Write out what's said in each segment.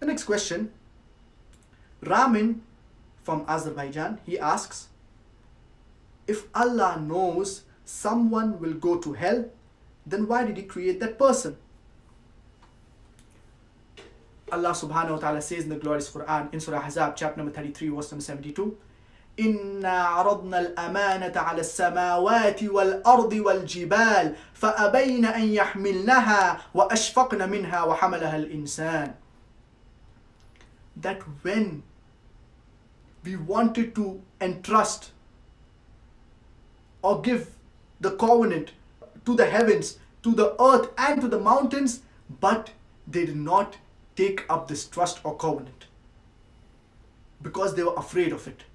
The next question, Ramin from Azerbaijan, he asks, if Allah knows someone will go to hell, then why did He create that person? Allah subhanahu wa ta'ala says in the glorious Quran, in Surah Ahzab, chapter number 33, verse number 72, إِنَّا عَرَضْنَا الْأَمَانَةَ عَلَى السَّمَاوَاتِ وَالْأَرْضِ وَالْجِبَالِ فَأَبَيْنَ أَن يَحْمِلْنَهَا وَأَشْفَقْنَ مِنْهَا وَحَمَلَهَا الْإِنسَانِ. That when we wanted to entrust or give the covenant to the heavens, to the earth and to the mountains, but they did not take up this trust or covenant because they were afraid of it.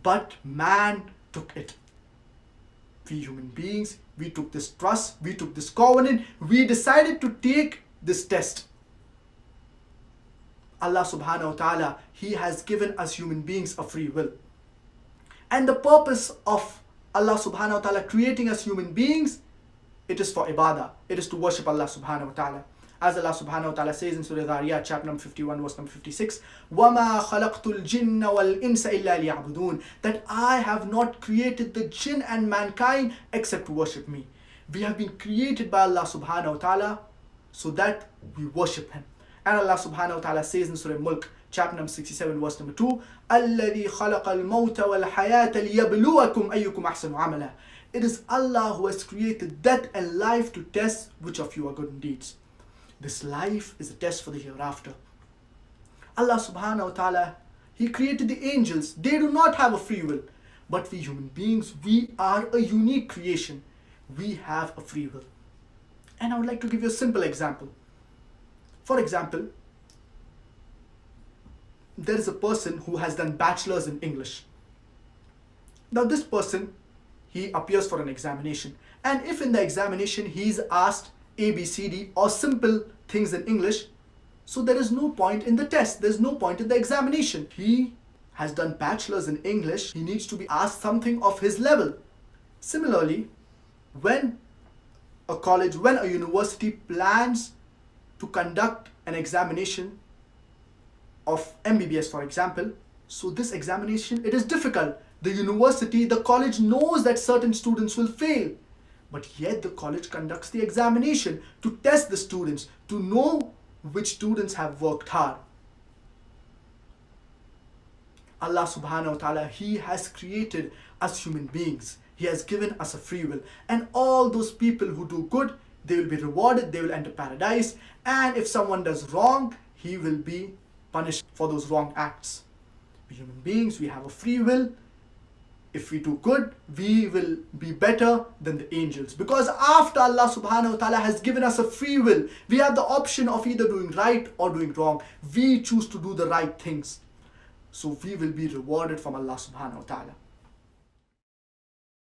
But man took it. We human beings, we took this trust, we took this covenant, we decided to take this test. Allah subhanahu wa ta'ala, He has given us human beings a free will. And the purpose of Allah subhanahu wa ta'ala creating us human beings, it is for ibadah. It is to worship Allah subhanahu wa ta'ala. As Allah subhanahu wa ta'ala says in Surah Dhariyat, chapter number 51, verse number 56, وَمَا خَلَقْتُ الْجِنَّ وَالْإِنسَ إِلَّا لِيَعْبُدُونَ. That I have not created the jinn and mankind except to worship me. We have been created by Allah subhanahu wa ta'ala so that we worship Him. And Allah subhanahu wa ta'ala says in Surah Mulk, chapter number 67, verse number 2, الَّذِي خَلَقَ الْمَوْتَ وَالْحَيَاةَ لِيَبْلُوَكُمْ أَيُّكُمْ أَحْسَنُ عَمَلًا. It is Allah who has created death and life to test which of you are good in deeds. This life is a test for the hereafter. Allah subhanahu wa ta'ala, He created the angels. They do not have a free will. But we human beings, we are a unique creation. We have a free will. And I would like to give you a simple example. For example, there is a person who has done bachelor's in English. Now this person, he appears for an examination. And if in the examination he is asked A, B, C, D or simple things in English, so there is no point in the test. There is no point in the examination. He has done bachelor's in English. He needs to be asked something of his level. Similarly, when a college, when a university plans to conduct an examination of MBBS, for example, so this examination, it is difficult. The university, the college knows that certain students will fail, but yet the college conducts the examination to test the students, to know which students have worked hard. Allah subhanahu wa ta'ala, He has created us human beings. He has given us a free will. And all those people who do good, they will be rewarded, they will enter paradise. And if someone does wrong, he will be punished for those wrong acts. We human beings, we have a free will. If we do good, we will be better than the angels. Because after Allah subhanahu wa ta'ala has given us a free will, we have the option of either doing right or doing wrong. We choose to do the right things. So we will be rewarded from Allah subhanahu wa ta'ala.